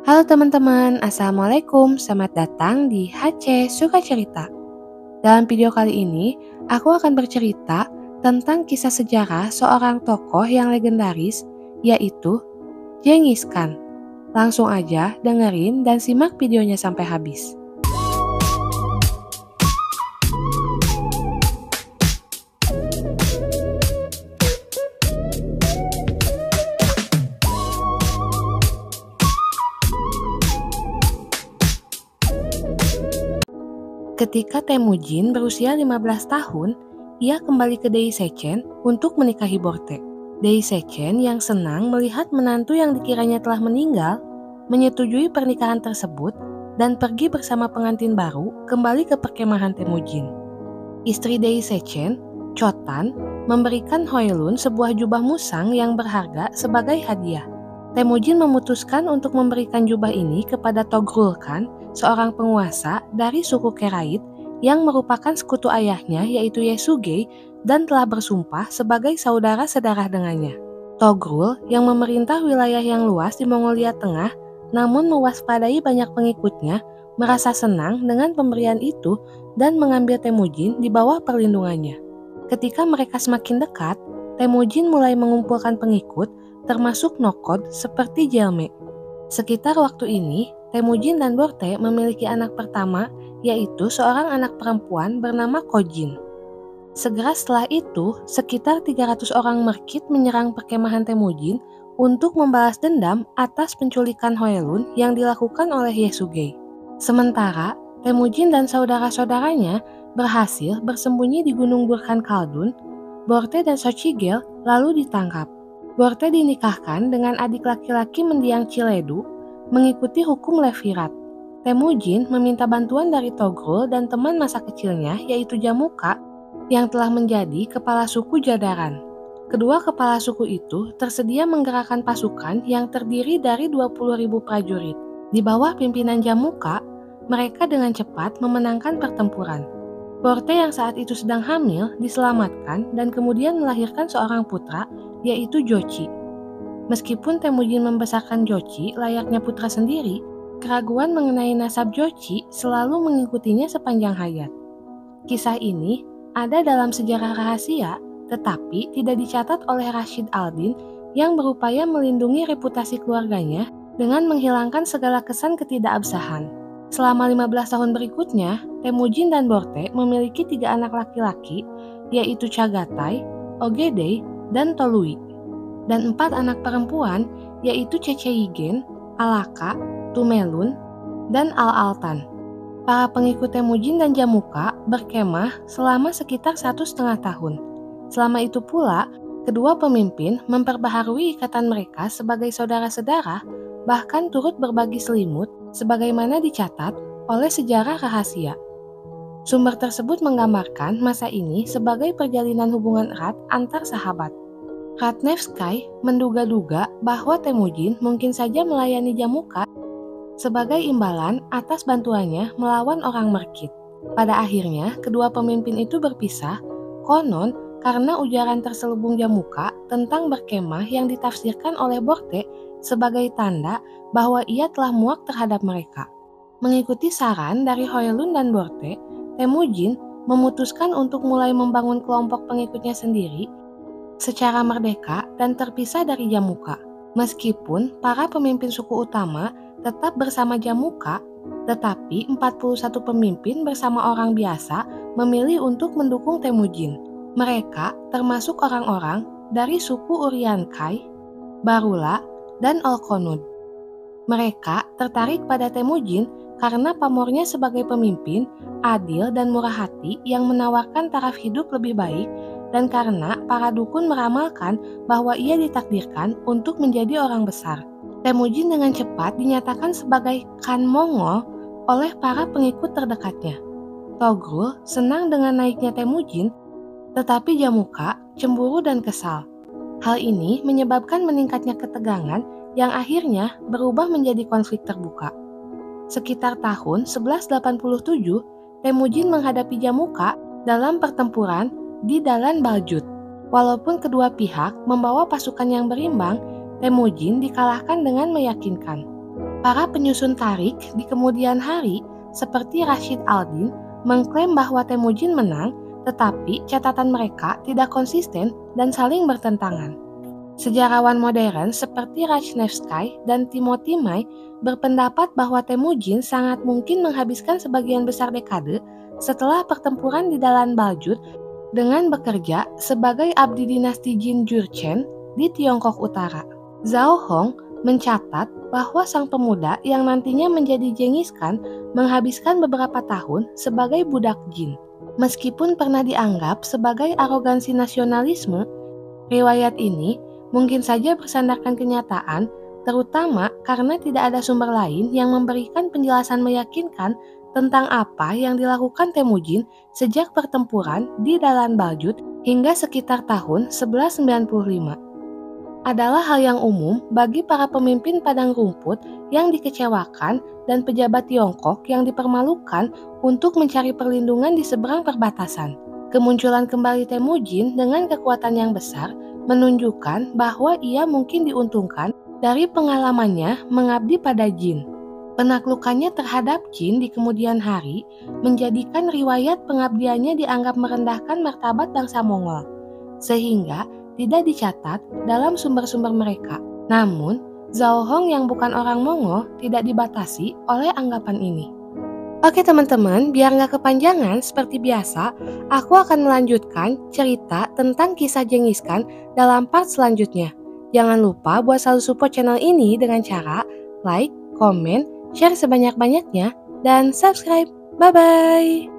Halo teman-teman, Assalamualaikum. Selamat datang di HC Suka Cerita. Dalam video kali ini, aku akan bercerita tentang kisah sejarah seorang tokoh yang legendaris, yaitu Genghis Khan. Langsung aja dengerin dan simak videonya sampai habis. Ketika Temujin berusia 15 tahun, ia kembali ke Dei Sechen untuk menikahi Borte. Dei Sechen yang senang melihat menantu yang dikiranya telah meninggal, menyetujui pernikahan tersebut dan pergi bersama pengantin baru kembali ke perkemahan Temujin. Istri Dei Sechen, Chotan, memberikan Hoilun sebuah jubah musang yang berharga sebagai hadiah. Temujin memutuskan untuk memberikan jubah ini kepada Togrul Khan, seorang penguasa dari suku Kerait yang merupakan sekutu ayahnya yaitu Yesugei dan telah bersumpah sebagai saudara sedarah dengannya. Togrul yang memerintah wilayah yang luas di Mongolia Tengah namun mewaspadai banyak pengikutnya merasa senang dengan pemberian itu dan mengambil Temujin di bawah perlindungannya. Ketika mereka semakin dekat, Temujin mulai mengumpulkan pengikut termasuk Nokod seperti Jelme. Sekitar waktu ini, Temujin dan Borte memiliki anak pertama, yaitu seorang anak perempuan bernama Kojin. Segera setelah itu, sekitar 300 orang merkit menyerang perkemahan Temujin untuk membalas dendam atas penculikan Hoelun yang dilakukan oleh Yesugei. Sementara, Temujin dan saudara-saudaranya berhasil bersembunyi di Gunung Burkhan Khaldun. Borte dan Xochigel lalu ditangkap. Borte dinikahkan dengan adik laki-laki mendiang Ciledu, mengikuti hukum Levirat. Temujin meminta bantuan dari Togrul dan teman masa kecilnya yaitu Jamuka yang telah menjadi kepala suku Jadaran. Kedua kepala suku itu tersedia menggerakkan pasukan yang terdiri dari 20.000 prajurit. Di bawah pimpinan Jamuka, mereka dengan cepat memenangkan pertempuran. Borte yang saat itu sedang hamil diselamatkan dan kemudian melahirkan seorang putra yaitu Jochi. Meskipun Temujin membesarkan Jochi layaknya putra sendiri, keraguan mengenai nasab Jochi selalu mengikutinya sepanjang hayat. Kisah ini ada dalam sejarah rahasia, tetapi tidak dicatat oleh Rashid Aldin yang berupaya melindungi reputasi keluarganya dengan menghilangkan segala kesan ketidakabsahan. Selama 15 tahun berikutnya, Temujin dan Borte memiliki 3 anak laki-laki, yaitu Chagatai, Ogedei, dan Tolui, dan 4 anak perempuan yaitu Ceceigen, Alaka, Tumelun, dan Al-Altan. Para pengikut Temujin dan Jamuka berkemah selama sekitar 1,5 tahun. Selama itu pula, kedua pemimpin memperbaharui ikatan mereka sebagai saudara-saudara, bahkan turut berbagi selimut sebagaimana dicatat oleh sejarah rahasia. Sumber tersebut menggambarkan masa ini sebagai perjalinan hubungan erat antar sahabat. Ratnevsky menduga-duga bahwa Temujin mungkin saja melayani Jamuka sebagai imbalan atas bantuannya melawan orang Merkit. Pada akhirnya, kedua pemimpin itu berpisah, konon karena ujaran terselubung Jamuka tentang berkemah yang ditafsirkan oleh Borte sebagai tanda bahwa ia telah muak terhadap mereka. Mengikuti saran dari Hoelun dan Borte, Temujin memutuskan untuk mulai membangun kelompok pengikutnya sendiri secara merdeka dan terpisah dari Jamuka. Meskipun para pemimpin suku utama tetap bersama Jamuka, tetapi 41 pemimpin bersama orang biasa memilih untuk mendukung Temujin. Mereka termasuk orang-orang dari suku Uriankai, Barula, dan Olkonud. Mereka tertarik pada Temujin karena pamornya sebagai pemimpin, adil dan murah hati yang menawarkan taraf hidup lebih baik, dan karena para dukun meramalkan bahwa ia ditakdirkan untuk menjadi orang besar. Temujin dengan cepat dinyatakan sebagai Khan Mongol oleh para pengikut terdekatnya. Togrul senang dengan naiknya Temujin, tetapi Jamuka cemburu dan kesal. Hal ini menyebabkan meningkatnya ketegangan yang akhirnya berubah menjadi konflik terbuka. Sekitar tahun 1187, Temujin menghadapi Jamuka dalam pertempuran di Dalan Baljut. Walaupun kedua pihak membawa pasukan yang berimbang, Temujin dikalahkan dengan meyakinkan. Para penyusun tarik di kemudian hari, seperti Rashid Al-Din, mengklaim bahwa Temujin menang, tetapi catatan mereka tidak konsisten dan saling bertentangan. Sejarawan modern seperti Rajnevsky dan Timothy May berpendapat bahwa Temujin sangat mungkin menghabiskan sebagian besar dekade setelah pertempuran di Dalan Baljut dengan bekerja sebagai abdi dinasti Jin Jurchen di Tiongkok Utara. Zhao Hong mencatat bahwa sang pemuda yang nantinya menjadi Genghis Khan menghabiskan beberapa tahun sebagai budak Jin. Meskipun pernah dianggap sebagai arogansi nasionalisme, riwayat ini mungkin saja bersandarkan kenyataan, terutama karena tidak ada sumber lain yang memberikan penjelasan meyakinkan tentang apa yang dilakukan Temujin sejak pertempuran di Dalan Baljut hingga sekitar tahun 1195. Adalah hal yang umum bagi para pemimpin padang rumput yang dikecewakan dan pejabat Tiongkok yang dipermalukan untuk mencari perlindungan di seberang perbatasan. Kemunculan kembali Temujin dengan kekuatan yang besar menunjukkan bahwa ia mungkin diuntungkan dari pengalamannya mengabdi pada Jin. Penaklukannya terhadap Jin di kemudian hari menjadikan riwayat pengabdiannya dianggap merendahkan martabat bangsa Mongol, sehingga tidak dicatat dalam sumber-sumber mereka. Namun, Zhao Hong yang bukan orang Mongol tidak dibatasi oleh anggapan ini. Oke teman-teman, biar nggak kepanjangan seperti biasa, aku akan melanjutkan cerita tentang kisah Genghis Khan dalam part selanjutnya. Jangan lupa buat selalu support channel ini dengan cara like, komen, share sebanyak-banyaknya, dan subscribe. Bye-bye!